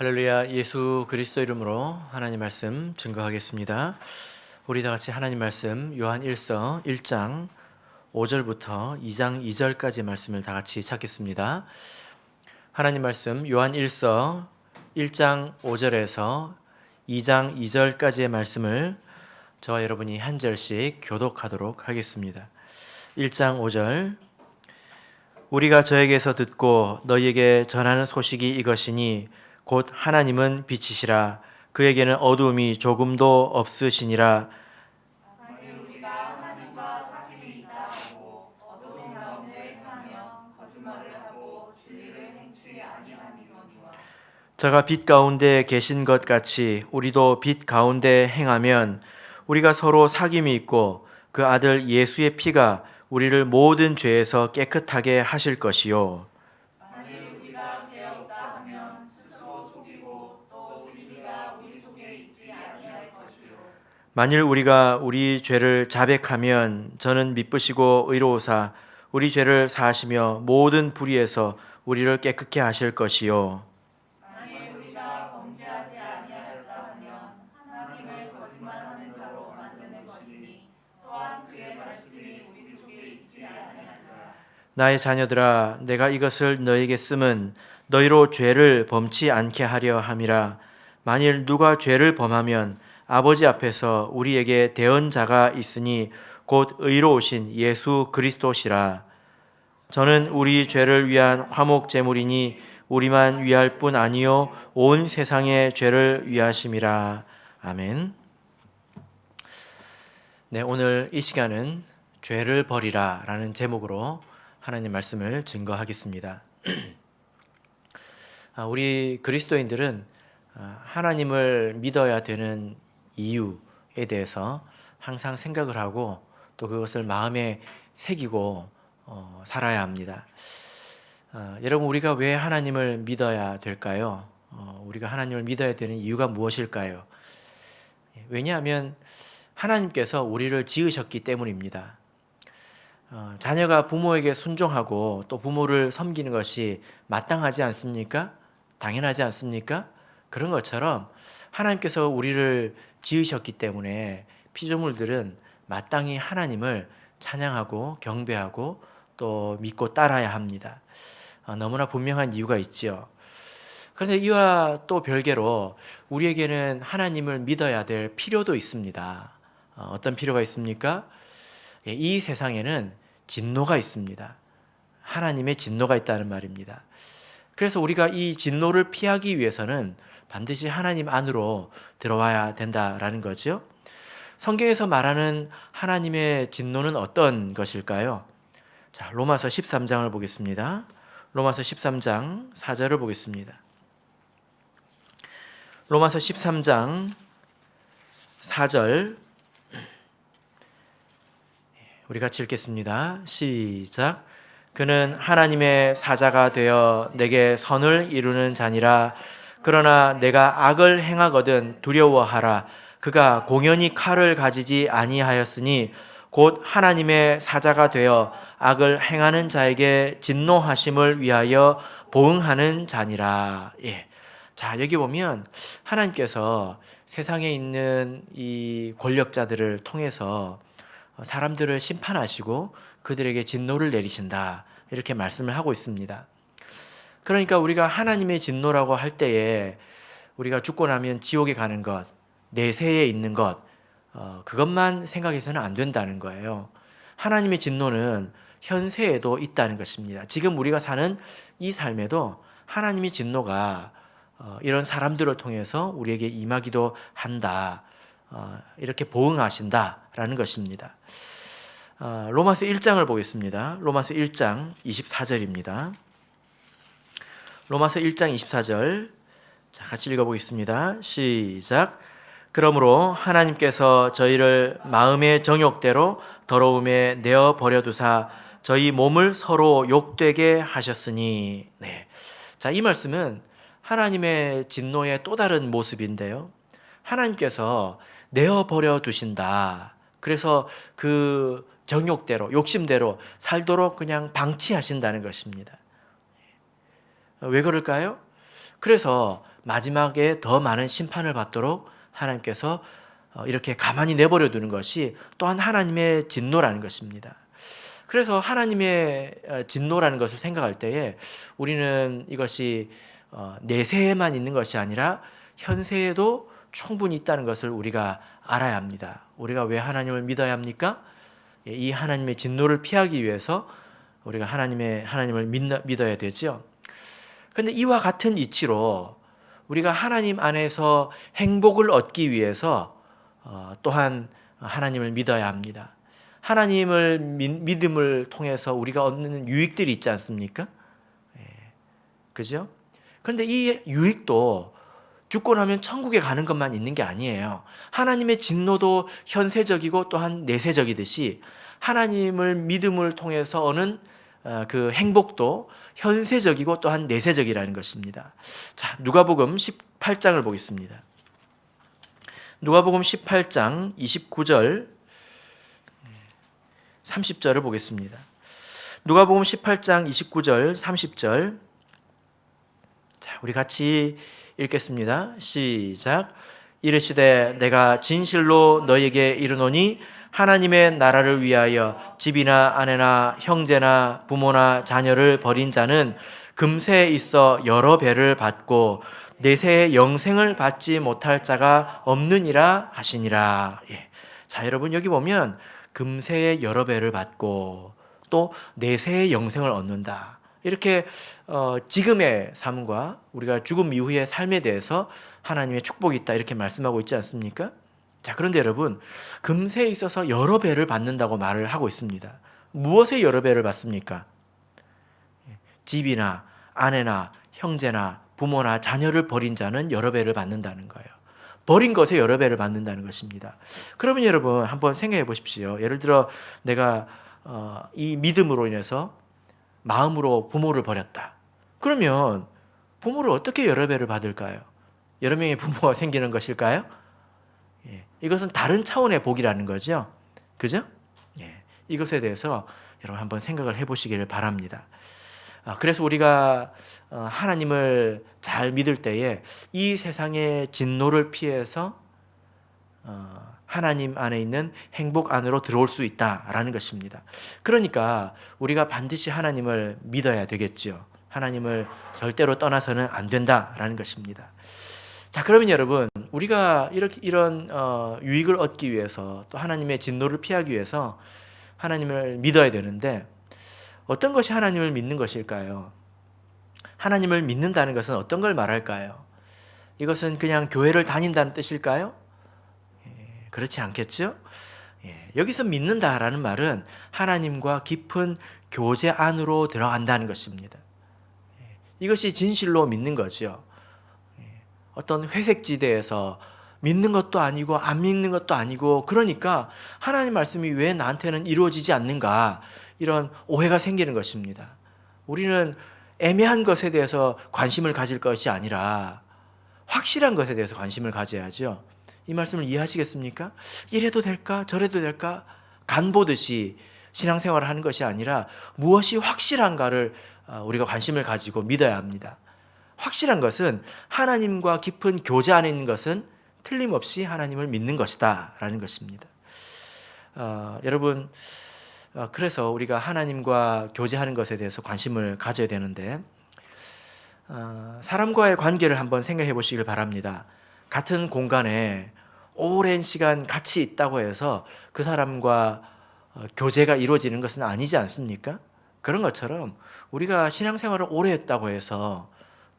할렐루야. 예수 그리스도 이름으로 하나님 말씀 증거하겠습니다. 우리 다 같이 하나님 말씀 요한 1서 1장 5절부터 2장 2절까지 말씀을 다 같이 찾겠습니다. 하나님 말씀 요한 1서 1장 5절에서 2장 2절까지의 말씀을 저와 여러분이 한 절씩 교독하도록 하겠습니다. 1장 5절. 우리가 저에게서 듣고 너희에게 전하는 소식이 이것이니 곧 하나님은 빛이시라. 그에게는 어두움이 조금도 없으시니라. 만일 우리가 하나님과 사귐이 있다 하고 어두운 가운데 행하며 거짓말을 하고 진리를 행치 아니함이거니와. 저가 빛 가운데 계신 것 같이 우리도 빛 가운데 행하면 우리가 서로 사귐이 있고 그 아들 예수의 피가 우리를 모든 죄에서 깨끗하게 하실 것이요. 만일 우리가 죄 없다 하면 스스로 속이고 또 진리가 우리 속에 있지 아니할 것이요. 만일 우리가 우리 죄를 자백하면 저는 미쁘시고 의로우사 우리 죄를 사하시며 모든 불의에서 우리를 깨끗게 하실 것이요. 만일 우리가 범죄하지 아니하였다 하면 하나님을 거짓말하는 자로 만드는 것이니 또한 그의 말씀이 우리 속에 있지 아니하리라. 나의 자녀들아, 내가 이것을 너에게 쓰면 너희로 죄를 범치 않게 하려 함이라. 만일 누가 죄를 범하면 아버지 앞에서 우리에게 대언자가 있으니 곧 의로우신 예수 그리스도시라. 저는 우리 죄를 위한 화목 제물이니 우리만 위할 뿐 아니요 온 세상의 죄를 위하심이라. 아멘. 네, 오늘 이 시간은 죄를 버리라라는 제목으로 하나님 말씀을 증거하겠습니다. 우리 그리스도인들은 하나님을 믿어야 되는 이유에 대해서 항상 생각을 하고 또 그것을 마음에 새기고 살아야 합니다. 여러분, 우리가 왜 하나님을 믿어야 될까요? 우리가 하나님을 믿어야 되는 이유가 무엇일까요? 왜냐하면 하나님께서 우리를 지으셨기 때문입니다. 자녀가 부모에게 순종하고 또 부모를 섬기는 것이 마땅하지 않습니까? 당연하지 않습니까? 그런 것처럼 하나님께서 우리를 지으셨기 때문에 피조물들은 마땅히 하나님을 찬양하고 경배하고 또 믿고 따라야 합니다. 너무나 분명한 이유가 있지요. 그런데 이와 또 별개로 우리에게는 하나님을 믿어야 될 필요도 있습니다. 어떤 필요가 있습니까? 이 세상에는 진노가 있습니다. 하나님의 진노가 있다는 말입니다. 그래서 우리가 이 진노를 피하기 위해서는 반드시 하나님 안으로 들어와야 된다라는 거죠. 성경에서 말하는 하나님의 진노는 어떤 것일까요? 자, 로마서 13장을 보겠습니다. 로마서 13장 4절을 보겠습니다. 로마서 13장 4절 우리 같이 읽겠습니다. 시작. 그는 하나님의 사자가 되어 내게 선을 이루는 자니라. 그러나 내가 악을 행하거든 두려워하라. 그가 공연히 칼을 가지지 아니하였으니 곧 하나님의 사자가 되어 악을 행하는 자에게 진노하심을 위하여 보응하는 자니라. 예. 자, 여기 보면 하나님께서 세상에 있는 이 권력자들을 통해서 사람들을 심판하시고 그들에게 진노를 내리신다, 이렇게 말씀을 하고 있습니다. 그러니까 우리가 하나님의 진노라고 할 때에 우리가 죽고 나면 지옥에 가는 것, 내세에 있는 것, 그것만 생각해서는 안 된다는 거예요. 하나님의 진노는 현세에도 있다는 것입니다. 지금 우리가 사는 이 삶에도 하나님의 진노가 이런 사람들을 통해서 우리에게 임하기도 한다, 이렇게 보응하신다라는 것입니다. 로마서 1장을 보겠습니다. 로마서 1장 24절입니다. 로마서 1장 24절, 자, 같이 읽어보겠습니다. 시작. 그러므로 하나님께서 저희를 마음의 정욕대로 더러움에 내어 버려두사 저희 몸을 서로 욕되게 하셨으니. 네. 자, 이 말씀은 하나님의 진노의 또 다른 모습인데요. 하나님께서 내어 버려 두신다. 그래서 그 정욕대로, 욕심대로 살도록 그냥 방치하신다는 것입니다. 왜 그럴까요? 그래서 마지막에 더 많은 심판을 받도록 하나님께서 이렇게 가만히 내버려 두는 것이 또한 하나님의 진노라는 것입니다. 그래서 하나님의 진노라는 것을 생각할 때에 우리는 이것이 내세에만 있는 것이 아니라 현세에도 충분히 있다는 것을 우리가 알아야 합니다. 우리가 왜 하나님을 믿어야 합니까? 이 하나님의 진노를 피하기 위해서 우리가 하나님을 믿어야 되죠. 그런데 이와 같은 이치로 우리가 하나님 안에서 행복을 얻기 위해서 또한 하나님을 믿어야 합니다. 하나님을 믿음을 통해서 우리가 얻는 유익들이 있지 않습니까? 그죠? 그런데 이 유익도 죽고 나면 천국에 가는 것만 있는 게 아니에요. 하나님의 진노도 현세적이고 또한 내세적이듯이 하나님을 믿음을 통해서 얻는 그 행복도 현세적이고 또한 내세적이라는 것입니다. 자, 누가복음 18장을 보겠습니다. 누가복음 18장 29절 30절을 보겠습니다. 누가복음 18장 29절 30절. 자, 우리 같이 읽겠습니다. 시작. 이르시되 내가 진실로 너희에게 이르노니 하나님의 나라를 위하여 집이나 아내나 형제나 부모나 자녀를 버린 자는 금세에 있어 여러 배를 받고 내세의 영생을 받지 못할 자가 없느니라 하시니라. 예. 자, 여러분 여기 보면 금세의 여러 배를 받고 또 내세의 영생을 얻는다. 이렇게 지금의 삶과 우리가 죽음 이후의 삶에 대해서 하나님의 축복이 있다 이렇게 말씀하고 있지 않습니까? 자, 그런데 여러분 금세에 있어서 여러 배를 받는다고 말을 하고 있습니다. 무엇에 여러 배를 받습니까? 집이나 아내나 형제나 부모나 자녀를 버린 자는 여러 배를 받는다는 거예요. 버린 것에 여러 배를 받는다는 것입니다. 그러면 여러분 한번 생각해 보십시오. 예를 들어 내가 이 믿음으로 인해서 마음으로 부모를 버렸다. 그러면 부모를 어떻게 여러 배를 받을까요? 여러 명의 부모가 생기는 것일까요? 예, 이것은 다른 차원의 복이라는 거죠. 그죠? 예, 이것에 대해서 여러분 한번 생각을 해보시기를 바랍니다. 그래서 우리가 하나님을 잘 믿을 때에 이 세상의 진노를 피해서 하나님 안에 있는 행복 안으로 들어올 수 있다라는 것입니다. 그러니까 우리가 반드시 하나님을 믿어야 되겠죠. 하나님을 절대로 떠나서는 안 된다라는 것입니다. 자, 그러면 여러분 우리가 이런 유익을 얻기 위해서 또 하나님의 진노를 피하기 위해서 하나님을 믿어야 되는데 어떤 것이 하나님을 믿는 것일까요? 하나님을 믿는다는 것은 어떤 걸 말할까요? 이것은 그냥 교회를 다닌다는 뜻일까요? 그렇지 않겠죠? 여기서 믿는다라는 말은 하나님과 깊은 교제 안으로 들어간다는 것입니다. 이것이 진실로 믿는 거죠. 어떤 회색지대에서 믿는 것도 아니고 안 믿는 것도 아니고 그러니까 하나님 말씀이 왜 나한테는 이루어지지 않는가 이런 오해가 생기는 것입니다. 우리는 애매한 것에 대해서 관심을 가질 것이 아니라 확실한 것에 대해서 관심을 가져야죠. 이 말씀을 이해하시겠습니까? 이래도 될까? 저래도 될까? 간 보듯이 신앙생활을 하는 것이 아니라 무엇이 확실한가를 우리가 관심을 가지고 믿어야 합니다. 확실한 것은 하나님과 깊은 교제 안에 있는 것은 틀림없이 하나님을 믿는 것이다 라는 것입니다. 여러분 그래서 우리가 하나님과 교제하는 것에 대해서 관심을 가져야 되는데 사람과의 관계를 한번 생각해 보시길 바랍니다. 같은 공간에 오랜 시간 같이 있다고 해서 그 사람과 교제가 이루어지는 것은 아니지 않습니까? 그런 것처럼 우리가 신앙생활을 오래 했다고 해서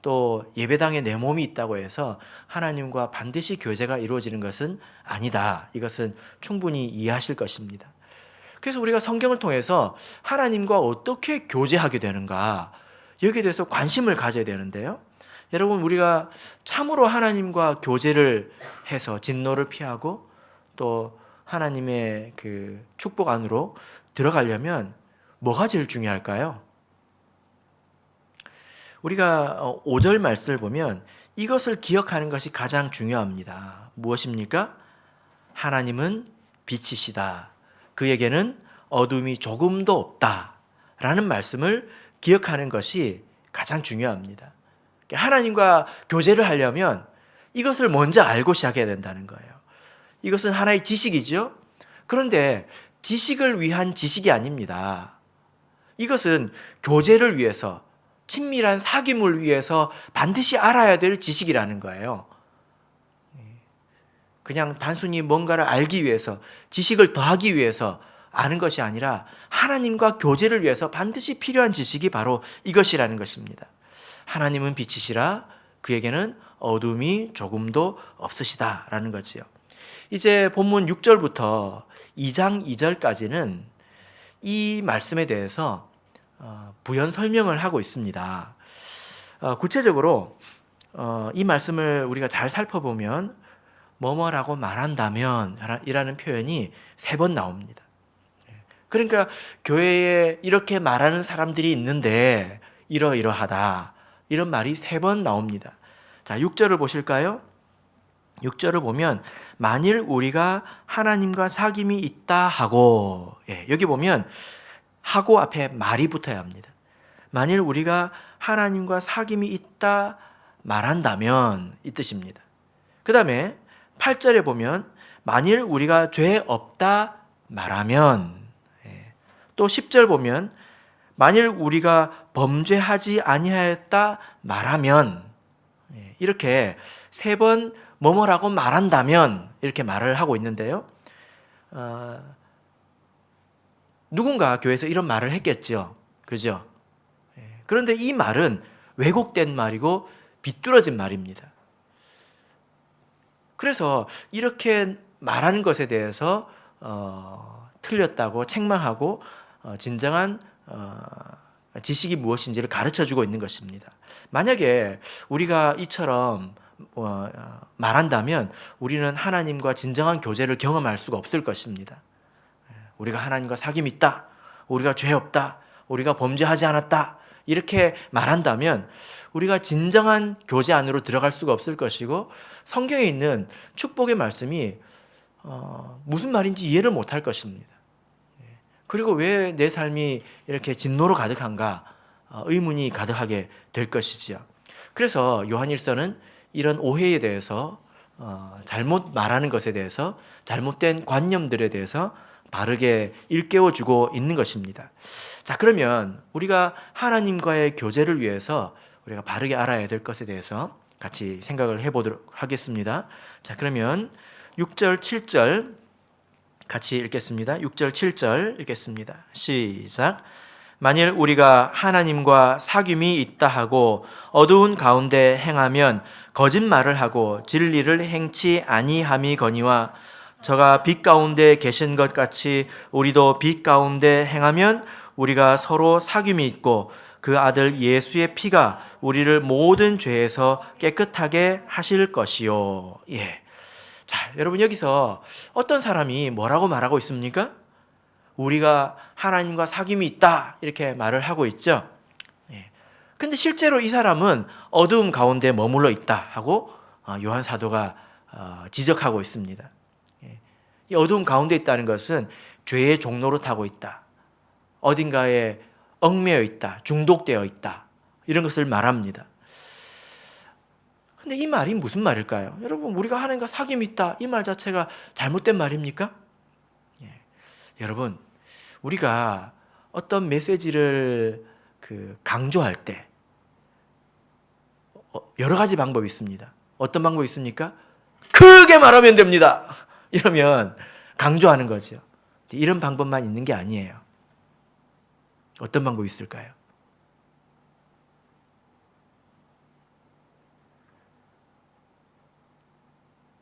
또 예배당에 내 몸이 있다고 해서 하나님과 반드시 교제가 이루어지는 것은 아니다. 이것은 충분히 이해하실 것입니다. 그래서 우리가 성경을 통해서 하나님과 어떻게 교제하게 되는가 여기에 대해서 관심을 가져야 되는데요. 여러분 우리가 참으로 하나님과 교제를 해서 진노를 피하고 또 하나님의 그 축복 안으로 들어가려면 뭐가 제일 중요할까요? 우리가 5절 말씀을 보면 이것을 기억하는 것이 가장 중요합니다. 무엇입니까? 하나님은 빛이시다. 그에게는 어둠이 조금도 없다. 라는 말씀을 기억하는 것이 가장 중요합니다. 하나님과 교제를 하려면 이것을 먼저 알고 시작해야 된다는 거예요. 이것은 하나의 지식이죠. 그런데 지식을 위한 지식이 아닙니다. 이것은 교제를 위해서, 친밀한 사귐을 위해서 반드시 알아야 될 지식이라는 거예요. 그냥 단순히 뭔가를 알기 위해서, 지식을 더하기 위해서 아는 것이 아니라 하나님과 교제를 위해서 반드시 필요한 지식이 바로 이것이라는 것입니다. 하나님은 빛이시라 그에게는 어둠이 조금도 없으시다라는 거지요. 이제 본문 6절부터 2장 2절까지는 이 말씀에 대해서 부연 설명을 하고 있습니다. 구체적으로 이 말씀을 우리가 잘 살펴보면 뭐뭐라고 말한다면 이라는 표현이 3번 나옵니다. 그러니까 교회에 이렇게 말하는 사람들이 있는데 이러이러하다, 이런 말이 3번 나옵니다. 자, 6절을 보실까요? 6절을 보면 만일 우리가 하나님과 사귐이 있다 하고, 여기 보면 하고 앞에 말이 붙어야 합니다. 만일 우리가 하나님과 사귐이 있다 말한다면 이 뜻입니다. 그 다음에 8절에 보면 만일 우리가 죄 없다 말하면, 또 10절 보면 만일 우리가 범죄하지 아니하였다 말하면, 이렇게 3번 뭐뭐라고 말한다면 이렇게 말을 하고 있는데요. 누군가 교회에서 이런 말을 했겠죠. 그죠? 그런데 이 말은 왜곡된 말이고 비뚤어진 말입니다. 그래서 이렇게 말하는 것에 대해서 틀렸다고 책망하고 진정한 지식이 무엇인지를 가르쳐주고 있는 것입니다. 만약에 우리가 이처럼 말한다면 우리는 하나님과 진정한 교제를 경험할 수가 없을 것입니다. 우리가 하나님과 사귐이 있다, 우리가 죄 없다, 우리가 범죄하지 않았다, 이렇게 말한다면 우리가 진정한 교제 안으로 들어갈 수가 없을 것이고, 성경에 있는 축복의 말씀이 무슨 말인지 이해를 못할 것입니다. 그리고 왜 내 삶이 이렇게 진노로 가득한가 의문이 가득하게 될 것이지요. 그래서 요한일서는 이런 오해에 대해서, 잘못 말하는 것에 대해서, 잘못된 관념들에 대해서 바르게 일깨워주고 있는 것입니다. 자, 그러면 우리가 하나님과의 교제를 위해서 우리가 바르게 알아야 될 것에 대해서 같이 생각을 해보도록 하겠습니다. 자, 그러면 6절, 7절 같이 읽겠습니다. 6절, 7절 읽겠습니다. 시작. 만일 우리가 하나님과 사귐이 있다 하고 어두운 가운데 행하면 거짓말을 하고 진리를 행치 아니함이거니와 저가 빛 가운데 계신 것 같이 우리도 빛 가운데 행하면 우리가 서로 사귐이 있고 그 아들 예수의 피가 우리를 모든 죄에서 깨끗하게 하실 것이요. 자, 여러분, 여기서 어떤 사람이 뭐라고 말하고 있습니까? 우리가 하나님과 사귐이 있다 이렇게 말을 하고 있죠. 근데 실제로 이 사람은 어두움 가운데 머물러 있다 하고 요한 사도가 지적하고 있습니다. 이 어두움 가운데 있다는 것은 죄의 종로로 타고 있다, 어딘가에 얽매여 있다, 중독되어 있다, 이런 것을 말합니다. 근데 이 말이 무슨 말일까요? 여러분, 우리가 하나님과 사귐이 있다, 이 말 자체가 잘못된 말입니까? 여러분, 우리가 어떤 메시지를 강조할 때 여러 가지 방법이 있습니다. 어떤 방법이 있습니까? 크게 말하면 됩니다, 이러면 강조하는 거죠. 이런 방법만 있는 게 아니에요. 어떤 방법이 있을까요?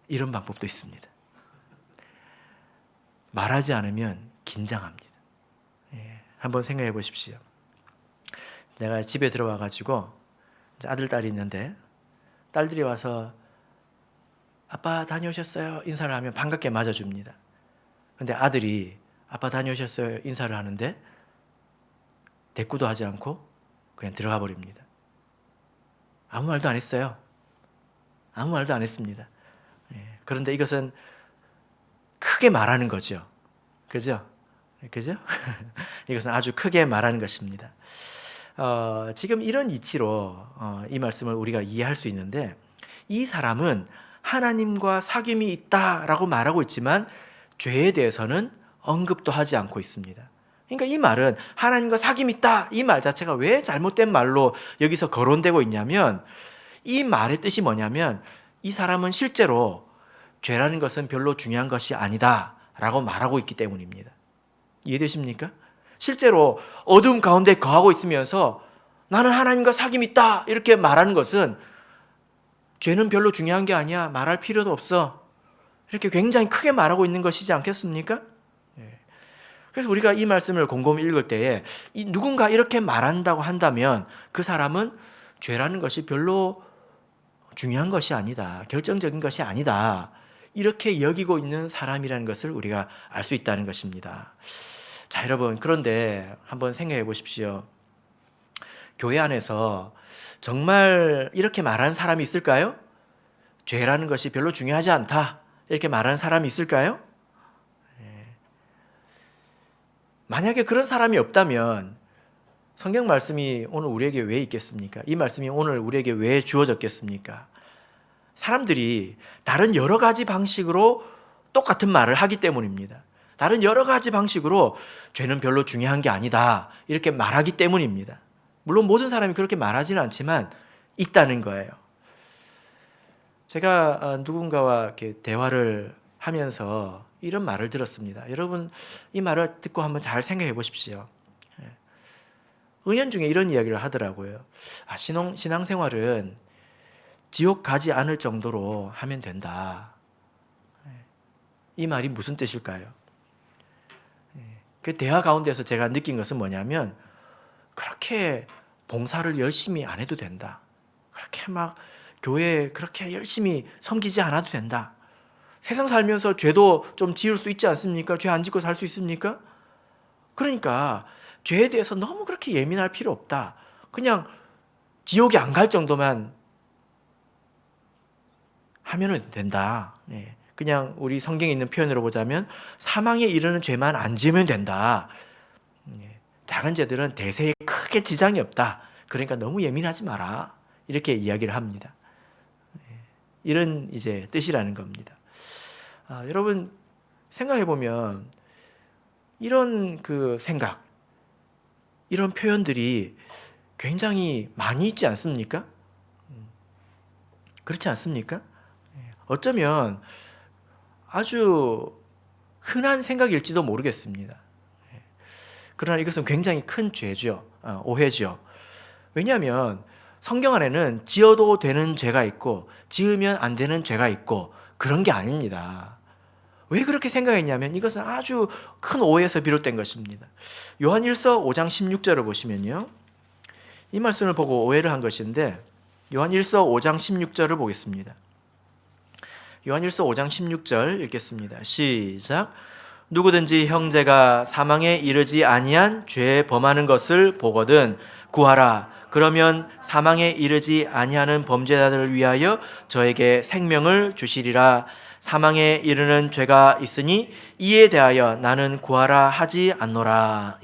이런 방법도 있습니다. 말하지 않으면 긴장합니다. 한번 생각해 보십시오. 내가 집에 들어와 가지고 아들, 딸이 있는데 딸들이 와서 아빠 다녀오셨어요 인사를 하면 반갑게 맞아줍니다. 근데 아들이 아빠 다녀오셨어요 인사를 하는데 대꾸도 하지 않고 그냥 들어가 버립니다. 아무 말도 안 했어요. 아무 말도 안 했습니다. 그런데 이것은 크게 말하는 거죠. 그죠? 그죠? 이것은 아주 크게 말하는 것입니다. 지금 이런 이치로 이 말씀을 우리가 이해할 수 있는데, 이 사람은 하나님과 사귐이 있다라고 말하고 있지만 죄에 대해서는 언급도 하지 않고 있습니다. 그러니까 이 말은 하나님과 사귐이 있다, 이 말 자체가 왜 잘못된 말로 여기서 거론되고 있냐면, 이 말의 뜻이 뭐냐면 이 사람은 실제로 죄라는 것은 별로 중요한 것이 아니다 라고 말하고 있기 때문입니다. 이해되십니까? 실제로 어둠 가운데 거하고 있으면서 나는 하나님과 사귐이 있다 이렇게 말하는 것은 죄는 별로 중요한 게 아니야, 말할 필요도 없어, 이렇게 굉장히 크게 말하고 있는 것이지 않겠습니까? 그래서 우리가 이 말씀을 곰곰이 읽을 때에 누군가 이렇게 말한다고 한다면 그 사람은 죄라는 것이 별로 중요한 것이 아니다, 결정적인 것이 아니다, 이렇게 여기고 있는 사람이라는 것을 우리가 알 수 있다는 것입니다. 자, 여러분, 그런데 한번 생각해 보십시오. 교회 안에서 정말 이렇게 말하는 사람이 있을까요? 죄라는 것이 별로 중요하지 않다 이렇게 말하는 사람이 있을까요? 만약에 그런 사람이 없다면 성경 말씀이 오늘 우리에게 왜 있겠습니까? 이 말씀이 오늘 우리에게 왜 주어졌겠습니까? 사람들이 다른 여러 가지 방식으로 똑같은 말을 하기 때문입니다. 다른 여러 가지 방식으로 죄는 별로 중요한 게 아니다 이렇게 말하기 때문입니다. 물론 모든 사람이 그렇게 말하지는 않지만 있다는 거예요. 제가 누군가와 이렇게 대화를 하면서 이런 말을 들었습니다. 여러분, 이 말을 듣고 한번 잘 생각해 보십시오. 은연 중에 이런 이야기를 하더라고요. 신앙생활은 지옥 가지 않을 정도로 하면 된다. 이 말이 무슨 뜻일까요? 그 대화 가운데서 제가 느낀 것은 뭐냐면, 그렇게 봉사를 열심히 안 해도 된다, 그렇게 막 교회에 그렇게 열심히 섬기지 않아도 된다, 세상 살면서 죄도 좀 지을 수 있지 않습니까? 죄 안 짓고 살 수 있습니까? 그러니까 죄에 대해서 너무 그렇게 예민할 필요 없다, 그냥 지옥에 안 갈 정도만 하면 된다. 그냥 우리 성경에 있는 표현으로 보자면 사망에 이르는 죄만 안 지으면 된다. 작은 죄들은 대세에 크게 지장이 없다, 그러니까 너무 예민하지 마라, 이렇게 이야기를 합니다. 이런 이제 뜻이라는 겁니다. 여러분, 생각해 보면 이런 그 생각, 이런 표현들이 굉장히 많이 있지 않습니까? 그렇지 않습니까? 어쩌면 아주 흔한 생각일지도 모르겠습니다. 그러나 이것은 굉장히 큰 죄죠. 오해죠. 왜냐하면 성경 안에는 지어도 되는 죄가 있고 지으면 안 되는 죄가 있고 그런 게 아닙니다. 왜 그렇게 생각했냐면 이것은 아주 큰 오해에서 비롯된 것입니다. 요한일서 5장 16절을 보시면요, 이 말씀을 보고 오해를 한 것인데, 요한일서 5장 16절을 보겠습니다. 요한일서 5장 16절 읽겠습니다. 시작. 누구든지 형제가 사망에 이르지 아니한 죄에 범하는 것을 보거든 구하라. 그러면 사망에 이르지 아니하는 범죄자들을 위하여 저에게 생명을 주시리라. 사망에 이르는 죄가 있으니 이에 대하여 나는 구하라 하지 않노라.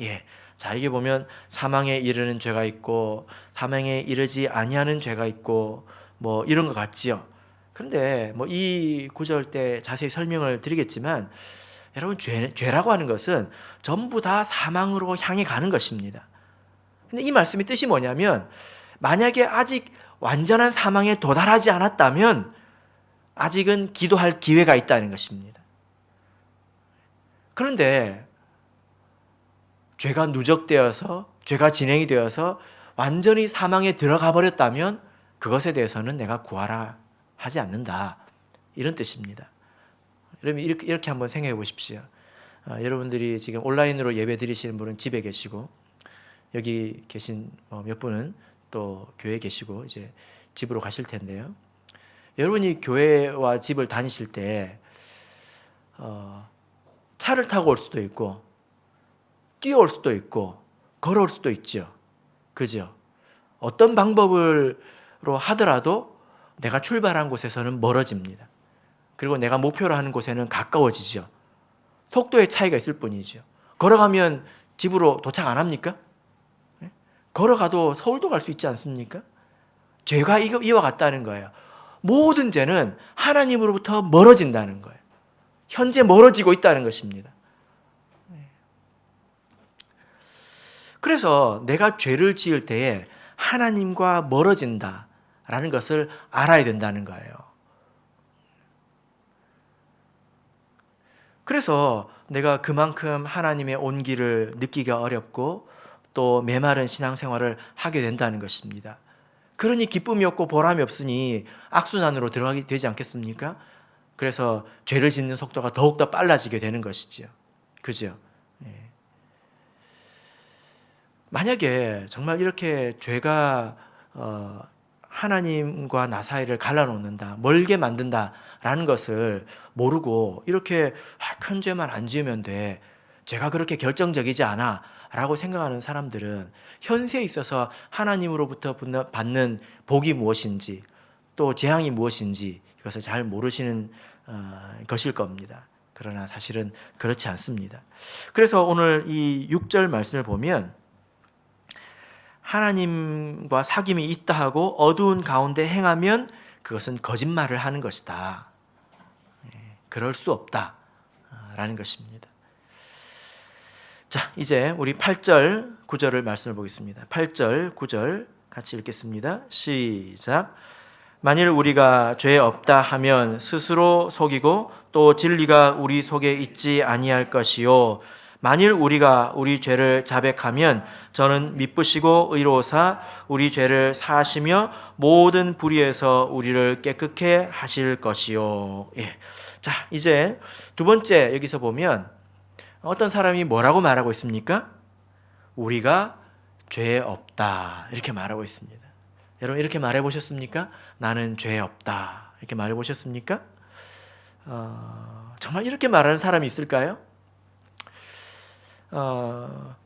자, 이게 보면 사망에 이르는 죄가 있고 사망에 이르지 아니하는 죄가 있고 뭐 이런 것 같지요. 그런데 뭐 이 구절 때 자세히 설명을 드리겠지만, 여러분, 죄라고 하는 것은 전부 다 사망으로 향해 가는 것입니다. 근데 이 말씀의 뜻이 뭐냐면, 만약에 아직 완전한 사망에 도달하지 않았다면 아직은 기도할 기회가 있다는 것입니다. 그런데 죄가 누적되어서, 죄가 진행이 되어서 완전히 사망에 들어가 버렸다면 그것에 대해서는 내가 구하라 하지 않는다, 이런 뜻입니다. 여러분, 이렇게 한번 생각해 보십시오. 여러분들이 지금 온라인으로 예배 드리시는 분은 집에 계시고, 여기 계신 몇 분은 또 교회에 계시고 이제 집으로 가실 텐데요. 여러분이 교회와 집을 다니실 때 차를 타고 올 수도 있고 뛰어올 수도 있고 걸어올 수도 있죠. 그죠? 어떤 방법으로 하더라도 내가 출발한 곳에서는 멀어집니다. 그리고 내가 목표로 하는 곳에는 가까워지죠. 속도의 차이가 있을 뿐이죠. 걸어가면 집으로 도착 안 합니까? 걸어가도 서울도 갈 수 있지 않습니까? 죄가 이와 같다는 거예요. 모든 죄는 하나님으로부터 멀어진다는 거예요. 현재 멀어지고 있다는 것입니다. 그래서 내가 죄를 지을 때에 하나님과 멀어진다라는 것을 알아야 된다는 거예요. 그래서 내가 그만큼 하나님의 온기를 느끼기가 어렵고 또 메마른 신앙생활을 하게 된다는 것입니다. 그러니 기쁨이 없고 보람이 없으니 악순환으로 들어가게 되지 않겠습니까? 그래서 죄를 짓는 속도가 더욱더 빨라지게 되는 것이지요. 그죠? 예. 만약에 정말 이렇게 죄가 하나님과 나 사이를 갈라놓는다, 멀게 만든다라는 것을 모르고 이렇게 큰 죄만 안 지으면 돼, 죄가 그렇게 결정적이지 않아 라고 생각하는 사람들은 현세에 있어서 하나님으로부터 받는 복이 무엇인지 또 재앙이 무엇인지 이것을 잘 모르시는 것일 겁니다. 그러나 사실은 그렇지 않습니다. 그래서 오늘 이 6절 말씀을 보면 하나님과 사귐이 있다 하고 어두운 가운데 행하면 그것은 거짓말을 하는 것이다. 그럴 수 없다 라는 것입니다. 자, 이제 우리 8절 9절을 말씀을 보겠습니다. 8절 9절 같이 읽겠습니다. 시작. 만일 우리가 죄 없다 하면 스스로 속이고 또 진리가 우리 속에 있지 아니할 것이요 만일 우리가 우리 죄를 자백하면 저는 미쁘시고 의로우사 우리 죄를 사하시며 모든 불의에서 우리를 깨끗게 하실 것이요. 예. 자, 이제 두 번째 여기서 보면 어떤 사람이 뭐라고 말하고 있습니까? 우리가 죄 없다 이렇게 말하고 있습니다. 여러분 이렇게 말해 보셨습니까? 나는 죄 없다 이렇게 말해 보셨습니까? 정말 이렇게 말하는 사람이 있을까요?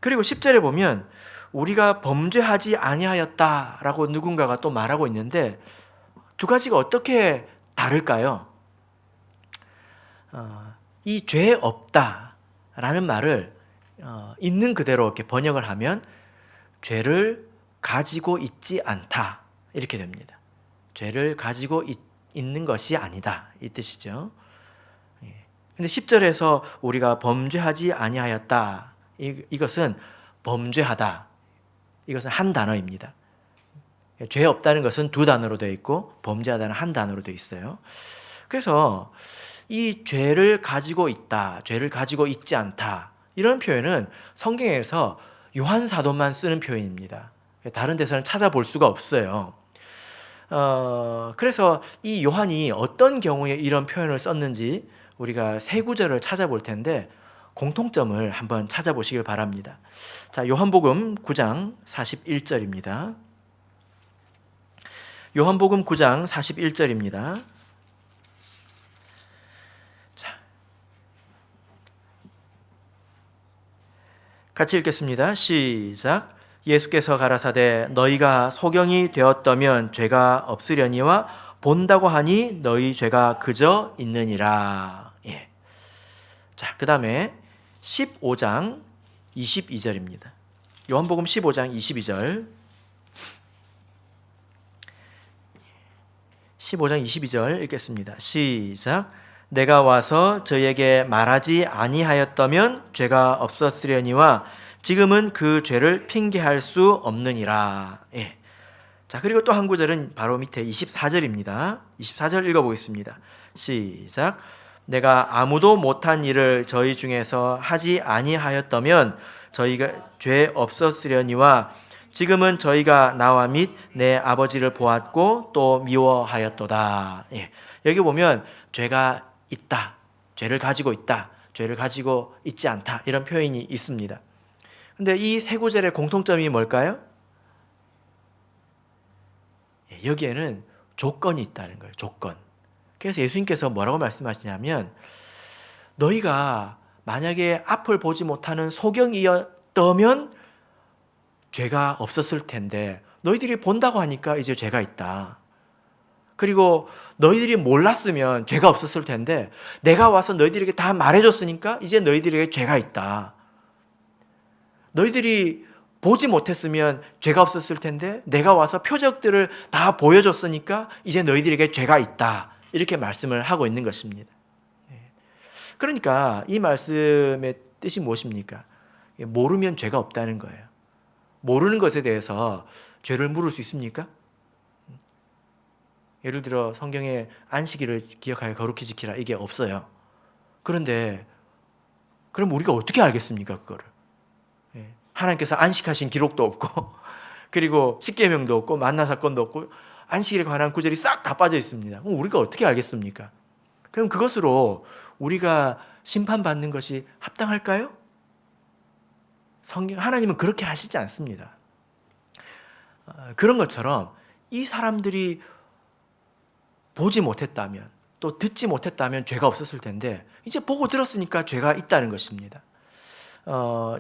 그리고 10절에 보면 우리가 범죄하지 아니하였다라고 누군가가 또 말하고 있는데 두 가지가 어떻게 다를까요? 이 죄 없다라는 말을 있는 그대로 이렇게 번역을 하면 죄를 가지고 있지 않다 이렇게 됩니다. 죄를 가지고 있는 것이 아니다 이 뜻이죠. 근데 10절에서 우리가 범죄하지 아니하였다 이것은 범죄하다 이것은 한 단어입니다. 죄 없다는 것은 두 단어로 되어 있고 범죄하다는 한 단어로 되어 있어요. 그래서 이 죄를 가지고 있다, 죄를 가지고 있지 않다 이런 표현은 성경에서 요한 사도만 쓰는 표현입니다. 다른 데서는 찾아볼 수가 없어요. 그래서 이 요한이 어떤 경우에 이런 표현을 썼는지 우리가 세 구절을 찾아볼 텐데 공통점을 한번 찾아보시길 바랍니다. 자, 요한복음 9장 41절입니다. 요한복음 9장 41절입니다. 자, 같이 읽겠습니다. 시작. 예수께서 가라사대 너희가 소경이 되었다면 죄가 없으려니와 본다고 하니 너희 죄가 그저 있느니라. 예. 자, 그 다음에 15장 22절입니다. 요한복음 15장 22절. 15장 22절 읽겠습니다. 시작. 내가 와서 저에게 말하지 아니하였다면 죄가 없었으려니와 지금은 그 죄를 핑계할 수 없느니라. 예. 자, 그리고 또 한 구절은 바로 밑에 24절입니다. 24절 읽어보겠습니다. 시작. 내가 아무도 못한 일을 저희 중에서 하지 아니하였다면 저희가 죄 없었으려니와 지금은 저희가 나와 및 내 아버지를 보았고 또 미워하였도다. 예. 여기 보면 죄가 있다, 죄를 가지고 있다, 죄를 가지고 있지 않다 이런 표현이 있습니다. 근데 이 세 구절의 공통점이 뭘까요? 여기에는 조건이 있다는 거예요. 조건. 그래서 예수님께서 뭐라고 말씀하시냐면 너희가 만약에 앞을 보지 못하는 소경이었다면 죄가 없었을 텐데 너희들이 본다고 하니까 이제 죄가 있다. 그리고 너희들이 몰랐으면 죄가 없었을 텐데 내가 와서 너희들에게 다 말해줬으니까 이제 너희들에게 죄가 있다. 너희들이 보지 못했으면 죄가 없었을 텐데 내가 와서 표적들을 다 보여줬으니까 이제 너희들에게 죄가 있다. 이렇게 말씀을 하고 있는 것입니다. 그러니까 이 말씀의 뜻이 무엇입니까? 모르면 죄가 없다는 거예요. 모르는 것에 대해서 죄를 물을 수 있습니까? 예를 들어 성경에 안식일을 기억하여 거룩히 지키라 이게 없어요. 그런데 그럼 우리가 어떻게 알겠습니까? 그거를. 하나님께서 안식하신 기록도 없고 그리고 십계명도 없고 만나 사건도 없고 안식일에 관한 구절이 싹 다 빠져 있습니다. 그럼 우리가 어떻게 알겠습니까? 그럼 그것으로 우리가 심판받는 것이 합당할까요? 하나님은 그렇게 하시지 않습니다. 그런 것처럼 이 사람들이 보지 못했다면 또 듣지 못했다면 죄가 없었을 텐데 이제 보고 들었으니까 죄가 있다는 것입니다.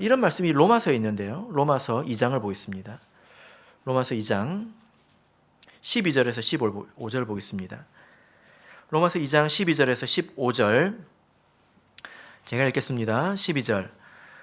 이런 말씀이 로마서에 있는데요. 로마서 2장을 보겠습니다. 로마서 2장 12절에서 15절 보겠습니다. 로마서 2장 12절에서 15절 제가 읽겠습니다. 12절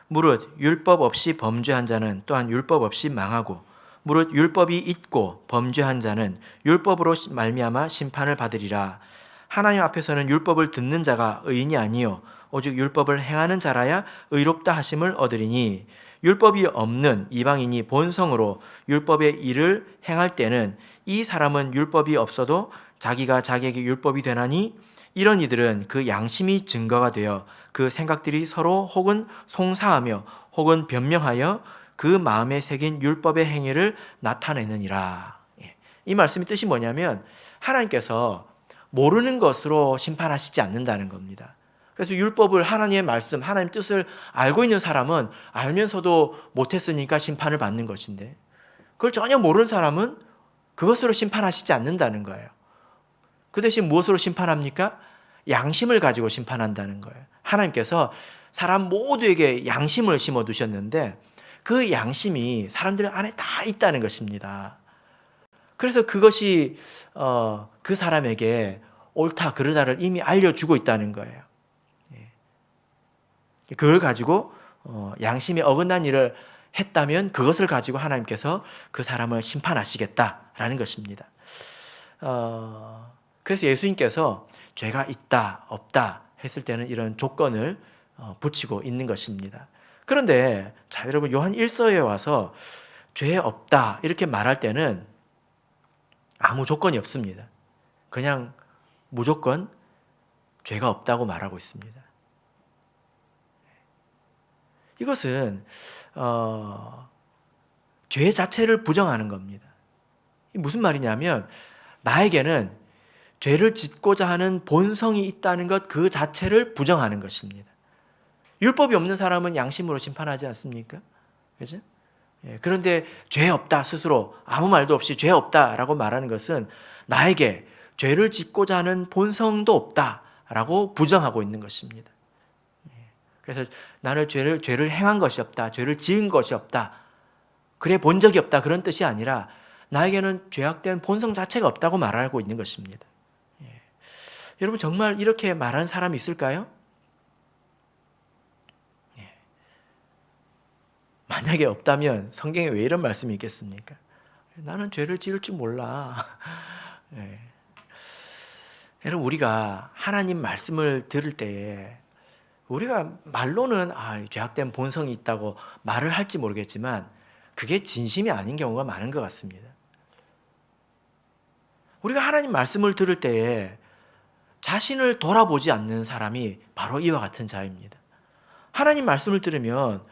무릇 율법 없이 범죄한 자는 또한 율법 없이 망하고 무릇 율법이 있고 범죄한 자는 율법으로 말미암아 심판을 받으리라. 하나님 앞에서는 율법을 듣는 자가 의인이 아니요 오직 율법을 행하는 자라야 의롭다 하심을 얻으리니 율법이 없는 이방인이 본성으로 율법의 일을 행할 때는 이 사람은 율법이 없어도 자기가 자기에게 율법이 되나니 이런 이들은 그 양심이 증거가 되어 그 생각들이 서로 혹은 송사하며 혹은 변명하여 그 마음에 새긴 율법의 행위를 나타내느니라. 이 말씀의 뜻이 뭐냐면 하나님께서 모르는 것으로 심판하시지 않는다는 겁니다. 그래서 율법을 하나님의 말씀, 하나님의 뜻을 알고 있는 사람은 알면서도 못했으니까 심판을 받는 것인데 그걸 전혀 모르는 사람은 그것으로 심판하시지 않는다는 거예요. 그 대신 무엇으로 심판합니까? 양심을 가지고 심판한다는 거예요. 하나님께서 사람 모두에게 양심을 심어두셨는데 그 양심이 사람들 안에 다 있다는 것입니다. 그래서 그것이 그 사람에게 옳다 그르다를 이미 알려주고 있다는 거예요. 그걸 가지고 양심에 어긋난 일을 했다면 그것을 가지고 하나님께서 그 사람을 심판하시겠다라는 것입니다. 그래서 예수님께서 죄가 있다 없다 했을 때는 이런 조건을 붙이고 있는 것입니다. 그런데 자 여러분 요한 1서에 와서 죄 없다 이렇게 말할 때는 아무 조건이 없습니다. 그냥 무조건 죄가 없다고 말하고 있습니다. 이것은 죄 자체를 부정하는 겁니다. 무슨 말이냐면 나에게는 죄를 짓고자 하는 본성이 있다는 것 그 자체를 부정하는 것입니다. 율법이 없는 사람은 양심으로 심판하지 않습니까? 그죠? 그런데 죄 없다 스스로 아무 말도 없이 죄 없다라고 말하는 것은 나에게 죄를 짓고자 하는 본성도 없다라고 부정하고 있는 것입니다. 그래서 나는 죄를 행한 것이 없다, 죄를 지은 것이 없다, 그래 본 적이 없다 그런 뜻이 아니라 나에게는 죄악된 본성 자체가 없다고 말하고 있는 것입니다. 여러분 정말 이렇게 말하는 사람이 있을까요? 만약에 없다면 성경에 왜 이런 말씀이 있겠습니까? 나는 죄를 지을 줄 몰라. 여러분 우리가 하나님 말씀을 들을 때에 우리가 말로는 죄악된 본성이 있다고 말을 할지 모르겠지만 그게 진심이 아닌 경우가 많은 것 같습니다. 우리가 하나님 말씀을 들을 때에 자신을 돌아보지 않는 사람이 바로 이와 같은 자입니다. 하나님 말씀을 들으면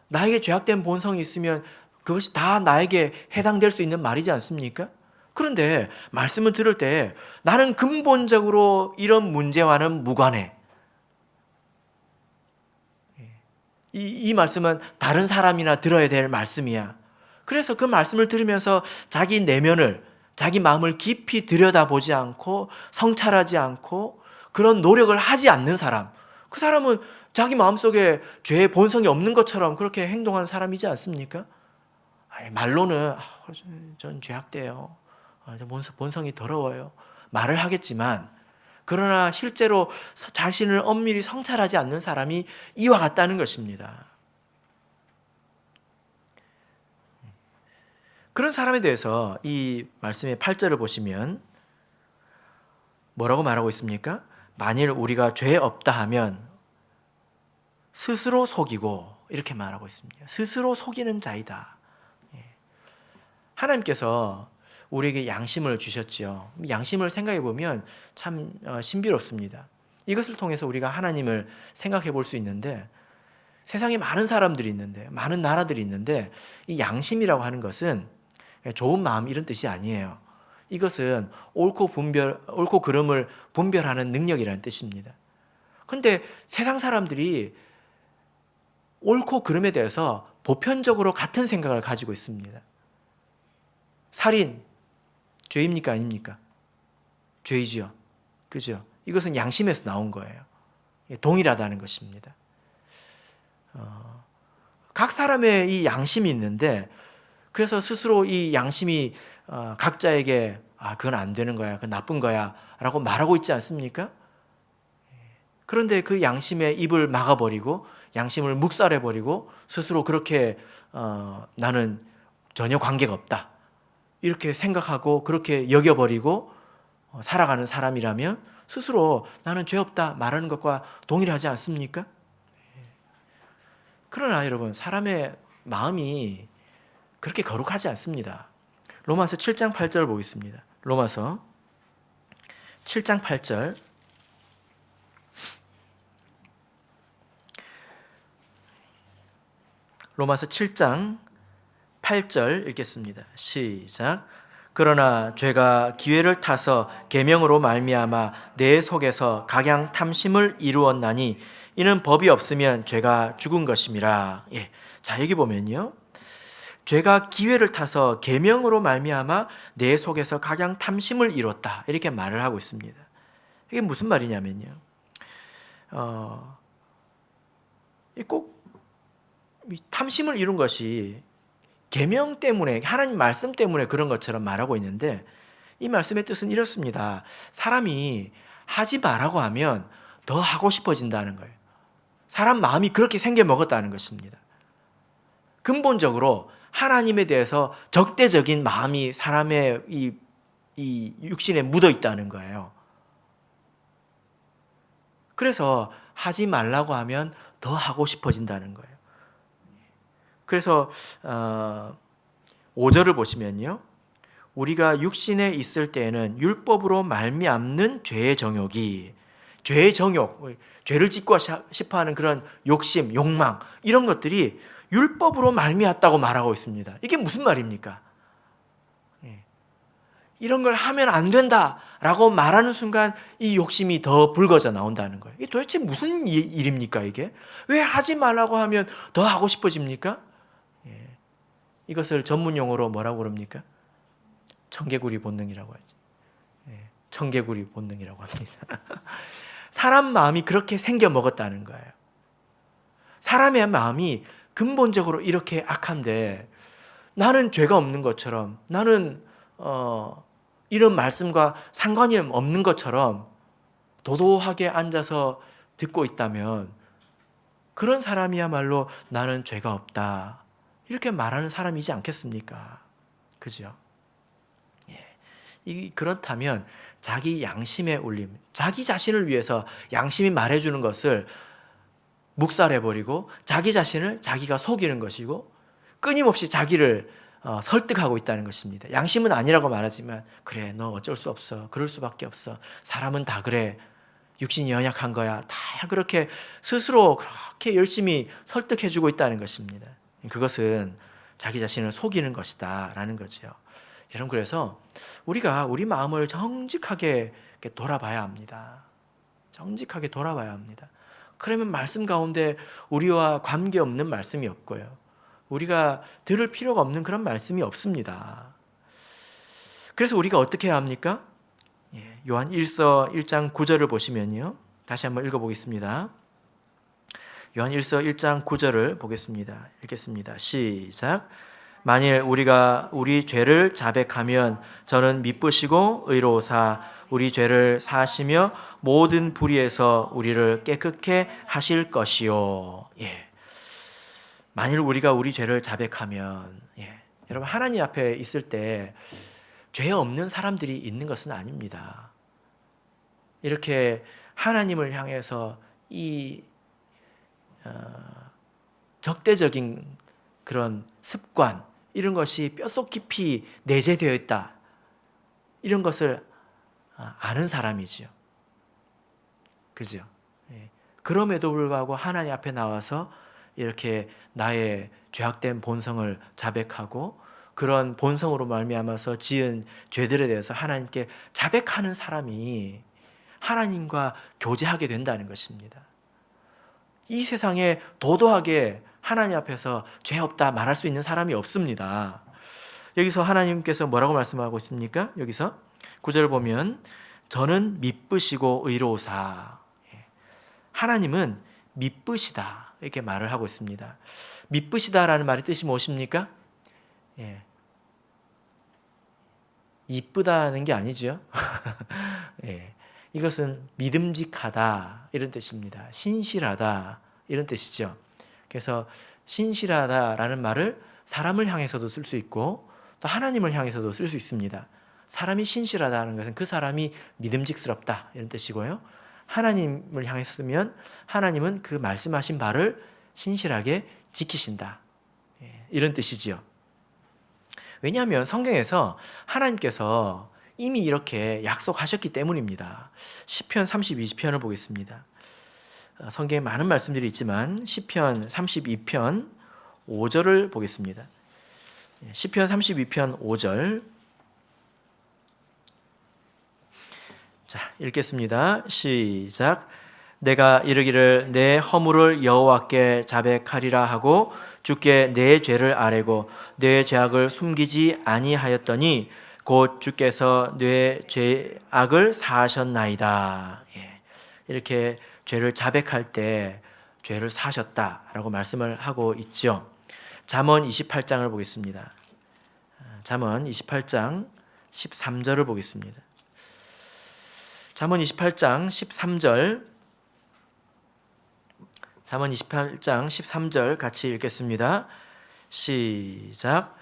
나에게 죄악된 본성이 있으면 그것이 다 나에게 해당될 수 있는 말이지 않습니까? 그런데 말씀을 들을 때 나는 근본적으로 이런 문제와는 무관해. 이 말씀은 다른 사람이나 들어야 될 말씀이야. 그래서 그 말씀을 들으면서 자기 내면을, 자기 마음을 깊이 들여다보지 않고 성찰하지 않고 그런 노력을 하지 않는 사람, 그 사람은 자기 마음속에 죄의 본성이 없는 것처럼 그렇게 행동하는 사람이지 않습니까? 말로는 전 죄악돼요, 본성이 더러워요 말을 하겠지만 그러나 실제로 자신을 엄밀히 성찰하지 않는 사람이 이와 같다는 것입니다. 그런 사람에 대해서 이 말씀의 8절을 보시면 뭐라고 말하고 있습니까? 만일 우리가 죄 없다 하면 스스로 속이고, 이렇게 말하고 있습니다. 스스로 속이는 자이다. 하나님께서 우리에게 양심을 주셨지요. 양심을 생각해 보면 참 신비롭습니다. 이것을 통해서 우리가 하나님을 생각해 볼 수 있는데, 세상에 많은 사람들이 있는데, 많은 나라들이 있는데, 이 양심이라고 하는 것은 좋은 마음 이런 뜻이 아니에요. 이것은 옳고 그름을 분별하는 능력이라는 뜻입니다. 근데 세상 사람들이 옳고 그름에 대해서 보편적으로 같은 생각을 가지고 있습니다. 살인, 죄입니까? 아닙니까? 죄이지요. 그죠? 이것은 양심에서 나온 거예요. 동일하다는 것입니다. 각 사람의 이 양심이 있는데, 그래서 스스로 이 양심이 각자에게 그건 안 되는 거야, 그건 나쁜 거야 라고 말하고 있지 않습니까? 그런데 그 양심의 입을 막아버리고 양심을 묵살해버리고 스스로 그렇게 나는 전혀 관계가 없다 이렇게 생각하고 그렇게 여겨버리고 살아가는 사람이라면 스스로 나는 죄 없다 말하는 것과 동일하지 않습니까? 그러나 여러분, 사람의 마음이 그렇게 거룩하지 않습니다. 로마서 7장 8절 보겠습니다. 로마서 7장 8절. 로마서 7장 8절 읽겠습니다. 시작. 그러나 죄가 기회를 타서 계명으로 말미암아 내 속에서 각양 탐심을 이루었나니 이는 법이 없으면 죄가 죽은 것임이라. 자, 여기 보면요, 죄가 기회를 타서 계명으로 말미암아 내 속에서 각양 탐심을 이뤘다 이렇게 말을 하고 있습니다. 이게 무슨 말이냐면요, 꼭 탐심을 이룬 것이 계명 때문에, 하나님 말씀 때문에 그런 것처럼 말하고 있는데, 이 말씀의 뜻은 이렇습니다. 사람이 하지 말라고 하면 더 하고 싶어진다는 거예요. 사람 마음이 그렇게 생겨 먹었다는 것입니다. 근본적으로 하나님에 대해서 적대적인 마음이 사람의 이 육신에 묻어 있다는 거예요. 그래서 하지 말라고 하면 더 하고 싶어진다는 거예요. 그래서 5절을 보시면요, 우리가 육신에 있을 때에는 율법으로 말미암는 죄의 정욕이, 죄의 정욕, 죄를 짓고 싶어하는 그런 욕심, 욕망, 이런 것들이 율법으로 말미암다고 말하고 있습니다. 이게 무슨 말입니까? 이런 걸 하면 안 된다라고 말하는 순간 이 욕심이 더 불거져 나온다는 거예요. 이게 도대체 무슨 일입니까 이게? 왜 하지 말라고 하면 더 하고 싶어집니까? 이것을 전문 용어로 뭐라고 그럽니까? 청개구리 본능이라고 하죠. 청개구리 본능이라고 합니다. 사람 마음이 그렇게 생겨 먹었다는 거예요. 사람의 마음이 근본적으로 이렇게 악한데, 나는 죄가 없는 것처럼, 나는 이런 말씀과 상관이 없는 것처럼 도도하게 앉아서 듣고 있다면, 그런 사람이야말로 나는 죄가 없다 이렇게 말하는 사람이지 않겠습니까? 그죠? 그렇다면 자기 양심의 울림, 자기 자신을 위해서 양심이 말해주는 것을 묵살해버리고 자기 자신을 자기가 속이는 것이고 끊임없이 자기를 설득하고 있다는 것입니다. 양심은 아니라고 말하지만, 그래, 너 어쩔 수 없어, 그럴 수밖에 없어, 사람은 다 그래, 육신이 연약한 거야, 다 그렇게 스스로 그렇게 열심히 설득해주고 있다는 것입니다. 그것은 자기 자신을 속이는 것이다 라는 거죠. 여러분, 그래서 우리가 우리 마음을 정직하게 돌아봐야 합니다. 정직하게 돌아봐야 합니다. 그러면 말씀 가운데 우리와 관계없는 말씀이 없고요, 우리가 들을 필요가 없는 그런 말씀이 없습니다. 그래서 우리가 어떻게 해야 합니까? 요한 1서 1장 9절을 보시면요, 다시 한번 읽어보겠습니다. 요한 1서 1장 9절을 보겠습니다. 읽겠습니다. 시작. 만일 우리가 우리 죄를 자백하면 저는 미쁘시고 의로우사 우리 죄를 사하시며 모든 불의에서 우리를 깨끗게 하실 것이요. 만일 우리가 우리 죄를 자백하면, 여러분, 하나님 앞에 있을 때 죄 없는 사람들이 있는 것은 아닙니다. 이렇게 하나님을 향해서 이 적대적인 그런 습관, 이런 것이 뼛속 깊이 내재되어 있다, 이런 것을 아는 사람이지요. 그죠? 예. 그럼에도 불구하고 하나님 앞에 나와서 이렇게 나의 죄악된 본성을 자백하고 그런 본성으로 말미암아서 지은 죄들에 대해서 하나님께 자백하는 사람이 하나님과 교제하게 된다는 것입니다. 이 세상에 도도하게 하나님 앞에서 죄 없다 말할 수 있는 사람이 없습니다. 여기서 하나님께서 뭐라고 말씀하고 있습니까? 여기서 9절을 보면 저는 미쁘시고 의로우사. 하나님은 미쁘시다, 이렇게 말을 하고 있습니다. 미쁘시다라는 말의 뜻이 무엇입니까? 예. 이쁘다는 게 아니죠. 예. 이것은 믿음직하다, 이런 뜻입니다. 신실하다, 이런 뜻이죠. 그래서 신실하다라는 말을 사람을 향해서도 쓸 수 있고 또 하나님을 향해서도 쓸 수 있습니다. 사람이 신실하다는 것은 그 사람이 믿음직스럽다, 이런 뜻이고요. 하나님을 향해서 쓰면 하나님은 그 말씀하신 바를 신실하게 지키신다, 이런 뜻이지요. 왜냐하면 성경에서 하나님께서 이미 이렇게 약속하셨기 때문입니다. 시편 32편을 보겠습니다. 성경에 많은 말씀들이 있지만 시편 32편 5절을 보겠습니다. 시편 32편 5절. 자, 읽겠습니다. 시작. 내가 이르기를 내 허물을 여호와께 자백하리라 하고 주께 내 죄를 아뢰고 내 죄악을 숨기지 아니하였더니 곧 주께서 내 죄악을 사하셨나이다. 이렇게 죄를 자백할 때 죄를 사하셨다라고 말씀을 하고 있죠. 잠언 28장을 보겠습니다. 잠언 28장 13절을 보겠습니다. 잠언 28장 13절, 잠언 28장 13절 같이 읽겠습니다. 시작.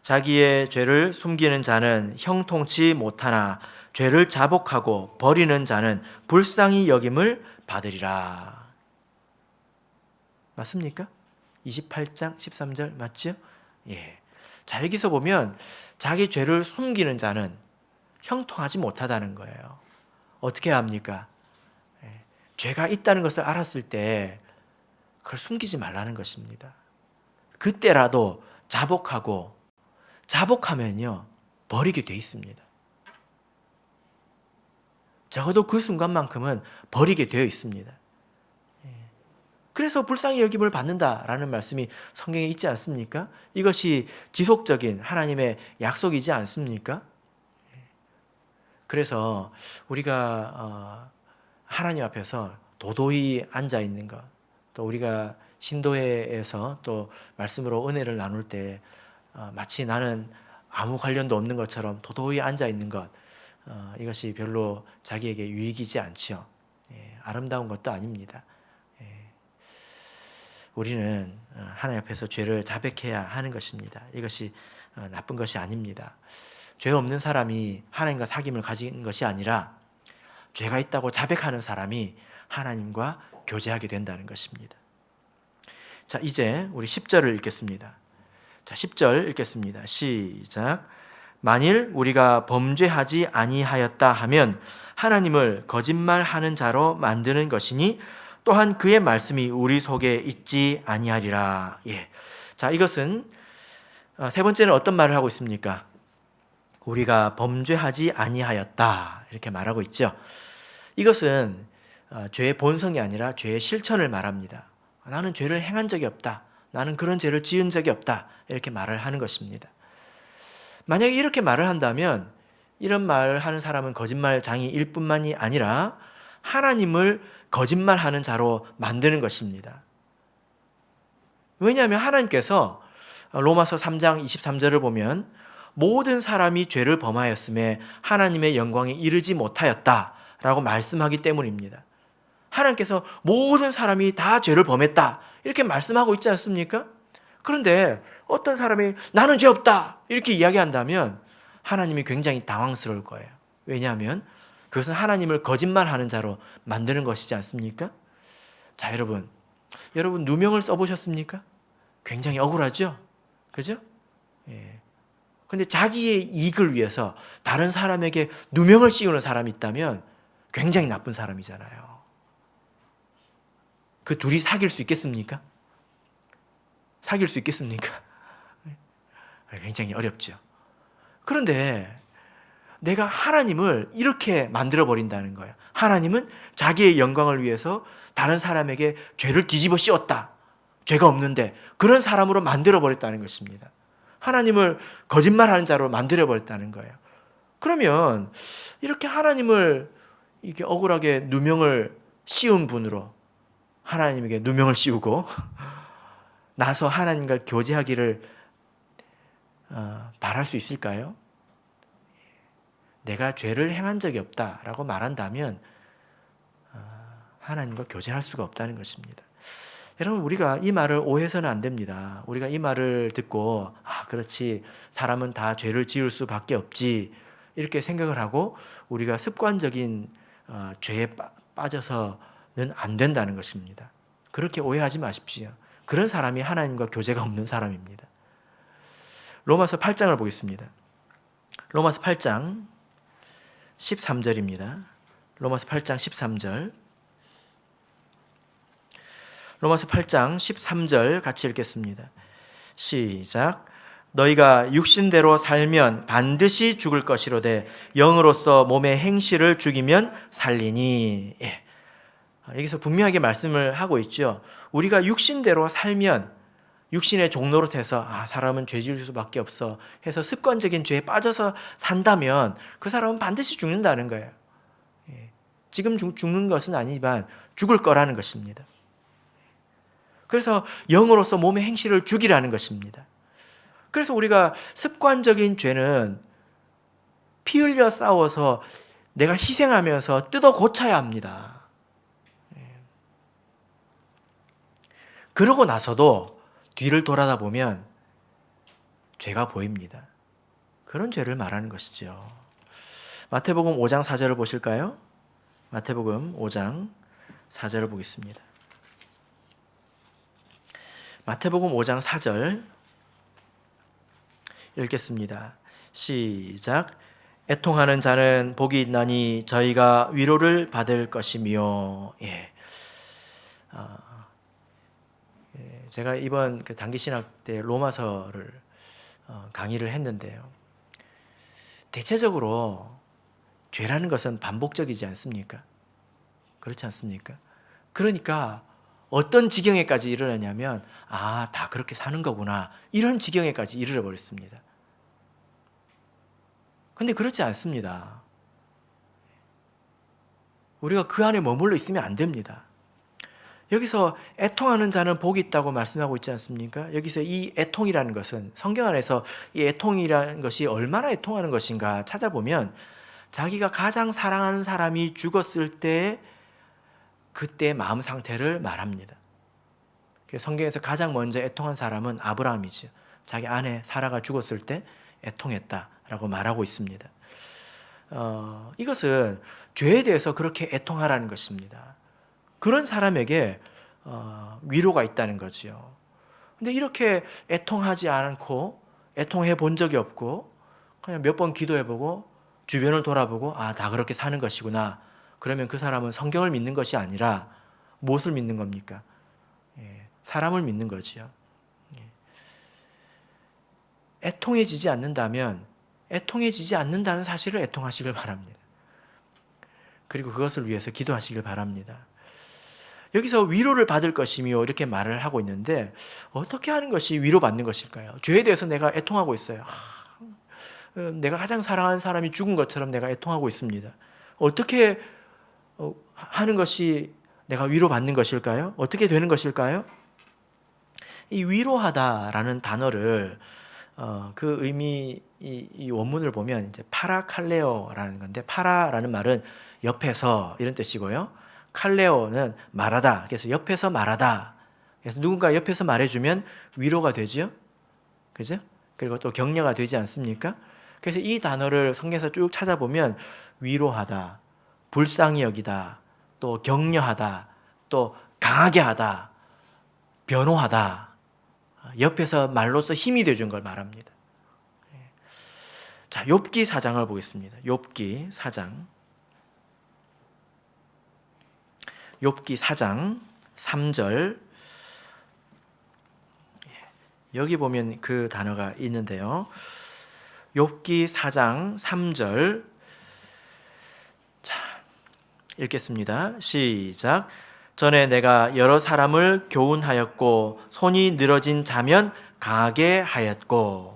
자기의 죄를 숨기는 자는 형통치 못하나 죄를 자복하고 버리는 자는 불쌍히 여김을 받으리라. 맞습니까? 28장 13절 맞죠? 예. 자, 여기서 보면 자기 죄를 숨기는 자는 형통하지 못하다는 거예요. 어떻게 합니까? 죄가 있다는 것을 알았을 때 그걸 숨기지 말라는 것입니다. 그때라도 자복하면요 버리게 돼 있습니다. 적어도 그 순간만큼은 버리게 되어 있습니다. 그래서 불쌍히 여김을 받는다라는 말씀이 성경에 있지 않습니까? 이것이 지속적인 하나님의 약속이지 않습니까? 그래서 우리가 하나님 앞에서 도도히 앉아 있는 것, 또 우리가 신도회에서 또 말씀으로 은혜를 나눌 때 마치 나는 아무 관련도 없는 것처럼 도도히 앉아 있는 것, 이것이 별로 자기에게 유익이지 않죠. 아름다운 것도 아닙니다. 우리는 하나님 앞에서 죄를 자백해야 하는 것입니다. 이것이 나쁜 것이 아닙니다. 죄 없는 사람이 하나님과 사귐을 가진 것이 아니라 죄가 있다고 자백하는 사람이 하나님과 교제하게 된다는 것입니다. 자, 이제 우리 10절을 읽겠습니다. 자, 10절 읽겠습니다. 시작. 만일 우리가 범죄하지 아니하였다 하면 하나님을 거짓말하는 자로 만드는 것이니 또한 그의 말씀이 우리 속에 있지 아니하리라. 예. 자, 이것은 세 번째는 어떤 말을 하고 있습니까? 우리가 범죄하지 아니하였다, 이렇게 말하고 있죠. 이것은 죄의 본성이 아니라 죄의 실천을 말합니다. 나는 죄를 행한 적이 없다, 나는 그런 죄를 지은 적이 없다, 이렇게 말을 하는 것입니다. 만약에 이렇게 말을 한다면 이런 말을 하는 사람은 거짓말장이일 뿐만이 아니라 하나님을 거짓말하는 자로 만드는 것입니다. 왜냐하면 하나님께서 로마서 3장 23절을 보면 모든 사람이 죄를 범하였음에 하나님의 영광에 이르지 못하였다라고 말씀하기 때문입니다. 하나님께서 모든 사람이 다 죄를 범했다, 이렇게 말씀하고 있지 않습니까? 그런데 어떤 사람이 나는 죄 없다 이렇게 이야기한다면 하나님이 굉장히 당황스러울 거예요. 왜냐하면 그것은 하나님을 거짓말하는 자로 만드는 것이지 않습니까? 자, 여러분 누명을 써보셨습니까? 굉장히 억울하죠? 그죠? 예. 근데 자기의 이익을 위해서 다른 사람에게 누명을 씌우는 사람이 있다면 굉장히 나쁜 사람이잖아요. 그 둘이 사귈 수 있겠습니까? 사귈 수 있겠습니까? 굉장히 어렵죠. 그런데 내가 하나님을 이렇게 만들어 버린다는 거예요. 하나님은 자기의 영광을 위해서 다른 사람에게 죄를 뒤집어 씌웠다. 죄가 없는데 그런 사람으로 만들어 버렸다는 것입니다. 하나님을 거짓말하는 자로 만들어 버렸다는 거예요. 그러면 이렇게 하나님을 이게 억울하게 누명을 씌운 분으로 하나님에게 누명을 씌우고 나서 하나님과 교제하기를 바랄 수 있을까요? 내가 죄를 행한 적이 없다라고 말한다면 하나님과 교제할 수가 없다는 것입니다. 여러분, 우리가 이 말을 오해해서는 안 됩니다. 우리가 이 말을 듣고 그렇지, 사람은 다 죄를 지을 수밖에 없지 이렇게 생각을 하고 우리가 습관적인 죄에 빠져서는 안 된다는 것입니다. 그렇게 오해하지 마십시오. 그런 사람이 하나님과 교제가 없는 사람입니다. 로마서 8장을 보겠습니다. 로마서 8장 13절입니다. 로마서 8장 13절. 로마서 8장 13절 같이 읽겠습니다. 시작. 너희가 육신대로 살면 반드시 죽을 것이로되 영으로서 몸의 행실을 죽이면 살리니. 예. 여기서 분명하게 말씀을 하고 있죠. 우리가 육신대로 살면, 육신의 종노릇해서 사람은 죄 지을 수밖에 없어 해서 습관적인 죄에 빠져서 산다면 그 사람은 반드시 죽는다는 거예요. 예. 지금 죽는 것은 아니지만 죽을 거라는 것입니다. 그래서 영으로서 몸의 행실을 죽이라는 것입니다. 그래서 우리가 습관적인 죄는 피 흘려 싸워서 내가 희생하면서 뜯어 고쳐야 합니다. 그러고 나서도 뒤를 돌아다 보면 죄가 보입니다. 그런 죄를 말하는 것이죠. 마태복음 5장 4절을 보실까요? 마태복음 5장 4절을 보겠습니다. 마태복음 5장 4절 읽겠습니다. 시작. 애통하는 자는 복이 있나니 저희가 위로를 받을 것이며. 예. 제가 이번 단기 신학 때 로마서를 강의를 했는데요. 대체적으로 죄라는 것은 반복적이지 않습니까? 그렇지 않습니까? 그러니까 어떤 지경에까지 이르렀냐면 다 그렇게 사는 거구나, 이런 지경에까지 이르러 버렸습니다. 근데 그렇지 않습니다. 우리가 그 안에 머물러 있으면 안 됩니다. 여기서 애통하는 자는 복이 있다고 말씀하고 있지 않습니까? 여기서 이 애통이라는 것은 성경 안에서 이 애통이라는 것이 얼마나 애통하는 것인가 찾아보면 자기가 가장 사랑하는 사람이 죽었을 때 그때 마음 상태를 말합니다. 성경에서 가장 먼저 애통한 사람은 아브라함이죠. 자기 아내 사라가 죽었을 때 애통했다라고 말하고 있습니다. 이것은 죄에 대해서 그렇게 애통하라는 것입니다. 그런 사람에게 위로가 있다는 거죠. 근데 이렇게 애통하지 않고 애통해 본 적이 없고 그냥 몇 번 기도해보고 주변을 돌아보고 다 그렇게 사는 것이구나. 그러면 그 사람은 성경을 믿는 것이 아니라 무엇을 믿는 겁니까? 사람을 믿는 거지요. 애통해지지 않는다면 애통해지지 않는다는 사실을 애통하시길 바랍니다. 그리고 그것을 위해서 기도하시길 바랍니다. 여기서 위로를 받을 것이며 이렇게 말을 하고 있는데 어떻게 하는 것이 위로받는 것일까요? 죄에 대해서 내가 애통하고 있어요. 내가 가장 사랑하는 사람이 죽은 것처럼 내가 애통하고 있습니다. 어떻게 하는 것이 내가 위로받는 것일까요? 어떻게 되는 것일까요? 이 위로하다라는 단어를 그 의미 이 원문을 보면 이제 파라칼레오라는 건데, 파라라는 말은 옆에서 이런 뜻이고요. 칼레오는 말하다. 그래서 옆에서 말하다. 그래서 누군가 옆에서 말해주면 위로가 되죠. 그죠? 그리고 또 격려가 되지 않습니까? 그래서 이 단어를 성경에서 쭉 찾아보면 위로하다, 불쌍히 여기다, 또 격려하다, 또 강하게 하다, 변호하다, 옆에서 말로써 힘이 되준 걸 말합니다. 자, 욥기 4장을 보겠습니다. 욥기 4장. 욥기 4장 3절. 여기 보면 그 단어가 있는데요. 욥기 4장 3절. 자, 읽겠습니다. 시작. 전에 내가 여러 사람을 교훈하였고 손이 늘어진 자면 강하게 하였고.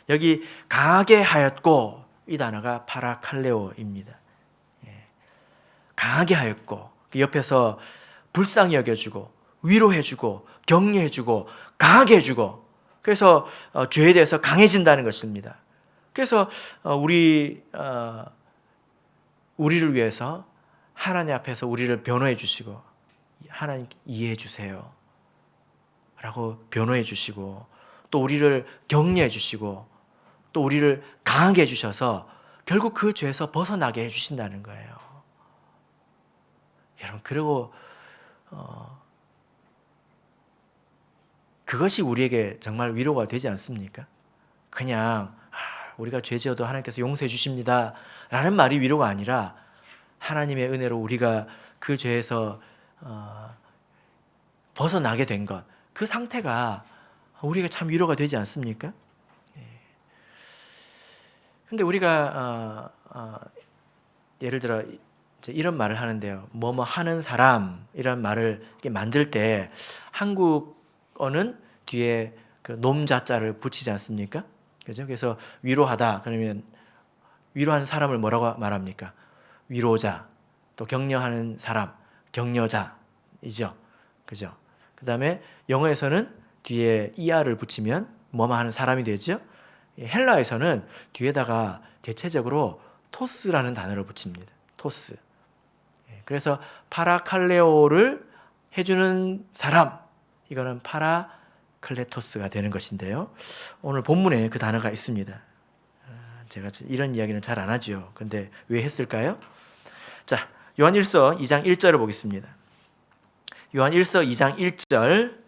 여기 강하게 하였고 이 단어가 파라칼레오입니다. 강하게 하였고 그 옆에서 불쌍히 여겨주고 위로해주고 격려해주고 강하게 해주고 그래서 죄에 대해서 강해진다는 것입니다. 그래서 우리를 위해서 하나님 앞에서 우리를 변호해 주시고 하나님 이해해 주세요 라고 변호해 주시고 또 우리를 격려해 주시고 또 우리를 강하게 해주셔서 결국 그 죄에서 벗어나게 해주신다는 거예요. 여러분, 그리고 그것이 우리에게 정말 위로가 되지 않습니까? 그냥 우리가 죄 지어도 하나님께서 용서해 주십니다 라는 말이 위로가 아니라 하나님의 은혜로 우리가 그 죄에서 벗어나게 된 것, 그 상태가 우리가 참 위로가 되지 않습니까? 근데 우리가 예를 들어 이제 이런 말을 하는데요. 뭐뭐 하는 사람 이런 말을 만들 때 한국어는 뒤에 그 놈자자를 붙이지 않습니까? 그죠? 그래서 위로하다 그러면 위로하는 사람을 뭐라고 말합니까? 위로자. 또 격려하는 사람, 격려자이죠. 그죠? 그다음에 영어에서는 뒤에 er를 붙이면 뭐뭐 하는 사람이 되죠. 헬라에서는 뒤에다가 대체적으로 토스라는 단어를 붙입니다. 토스. 그래서 파라칼레오를 해주는 사람, 이거는 파라클레토스가 되는 것인데요. 오늘 본문에 그 단어가 있습니다. 제가 이런 이야기는 잘 안 하죠. 근데 왜 했을까요? 자, 요한일서 2장 1절을 보겠습니다. 요한일서 2장 1절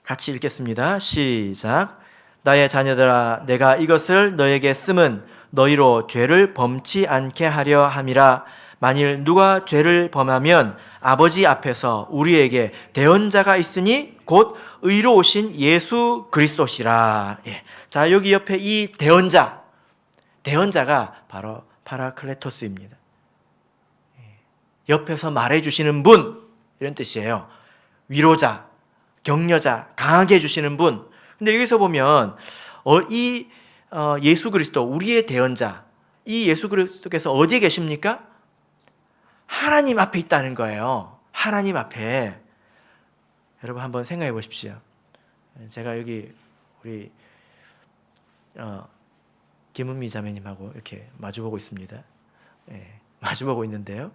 같이 읽겠습니다. 시작. 나의 자녀들아 내가 이것을 너에게 쓰면 너희로 죄를 범치 않게 하려 함이라. 만일 누가 죄를 범하면 아버지 앞에서 우리에게 대언자가 있으니 곧 의로우신 예수 그리스도시라. 자, 여기 옆에 이 대언자가 바로 파라클레토스입니다. 옆에서 말해주시는 분 이런 뜻이에요. 위로자, 격려자, 강하게 해주시는 분. 근데 여기서 보면 이 예수 그리스도, 우리의 대언자, 이 예수 그리스도께서 어디에 계십니까? 하나님 앞에 있다는 거예요. 하나님 앞에. 여러분 한번 생각해 보십시오. 제가 여기 우리 김은미 자매님하고 이렇게 마주보고 있습니다. 마주보고 있는데요.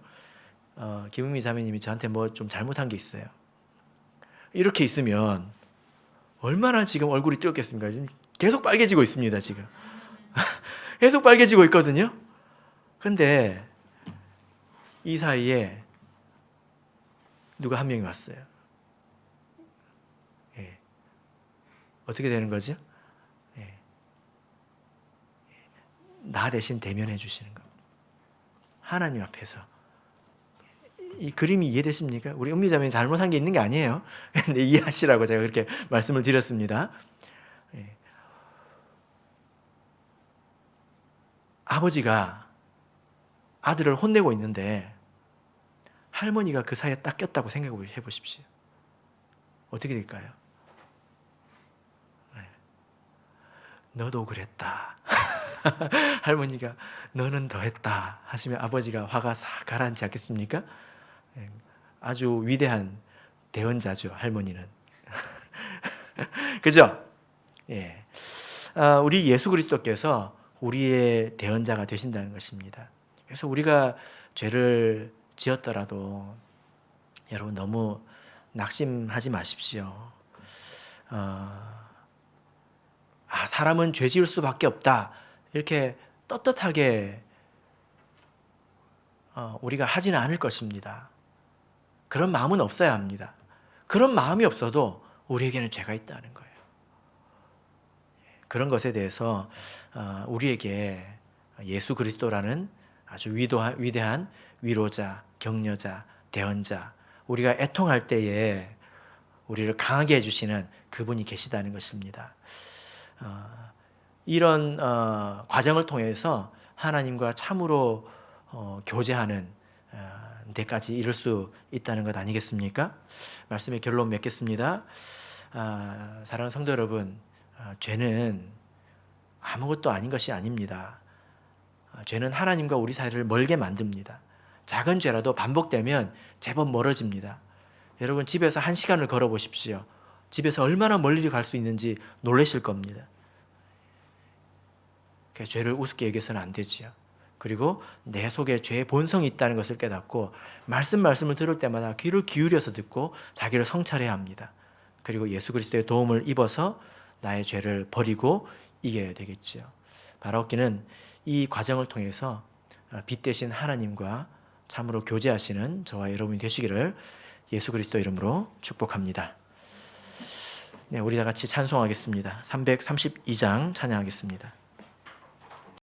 김은미 자매님이 저한테 뭐 좀 잘못한 게 있어요. 이렇게 있으면 얼마나 지금 얼굴이 뜨겁겠습니까? 지금 계속 빨개지고 있습니다, 지금. 계속 빨개지고 있거든요. 근데 이 사이에 누가 한 명이 왔어요. 어떻게 되는 거죠? 나 대신 대면해 주시는 거. 하나님 앞에서. 이 그림이 이해되십니까? 우리 은미자매님 잘못한 게 있는 게 아니에요. 근데 이해하시라고 제가 그렇게 말씀을 드렸습니다. 아버지가 아들을 혼내고 있는데 할머니가 그 사이에 딱 꼈다고 생각해 보십시오. 어떻게 될까요? 너도 그랬다. 할머니가 너는 더했다 하시면 아버지가 화가 싹 가라앉지 않겠습니까? 아주 위대한 대언자죠, 할머니는. 그죠? 우리 예수 그리스도께서 우리의 대언자가 되신다는 것입니다. 그래서 우리가 죄를 지었더라도 여러분 너무 낙심하지 마십시오. 사람은 죄 지을 수밖에 없다. 이렇게 떳떳하게 우리가 하지는 않을 것입니다. 그런 마음은 없어야 합니다. 그런 마음이 없어도 우리에게는 죄가 있다는 거예요. 그런 것에 대해서 우리에게 예수 그리스도라는 아주 위대한 위로자, 격려자, 대언자, 우리가 애통할 때에 우리를 강하게 해주시는 그분이 계시다는 것입니다. 이런 과정을 통해서 하나님과 참으로 교제하는 데까지 이를 수 있다는 것 아니겠습니까? 말씀의 결론 맺겠습니다. 사랑하는 성도 여러분, 죄는 아무것도 아닌 것이 아닙니다. 죄는 하나님과 우리 사이를 멀게 만듭니다. 작은 죄라도 반복되면 제법 멀어집니다. 여러분 집에서 1시간을 걸어보십시오. 집에서 얼마나 멀리 갈 수 있는지 놀라실 겁니다. 죄를 우습게 여겨서는 안 되지요. 그리고 내 속에 죄의 본성이 있다는 것을 깨닫고 말씀을 들을 때마다 귀를 기울여서 듣고 자기를 성찰해야 합니다. 그리고 예수 그리스도의 도움을 입어서 나의 죄를 버리고 이겨야 되겠지요. 바라옵기는 이 과정을 통해서 빛 대신 하나님과 참으로 교제하시는 저와 여러분이 되시기를 예수 그리스도 이름으로 축복합니다. 네, 우리 다 같이 찬송하겠습니다. 332장 찬양하겠습니다.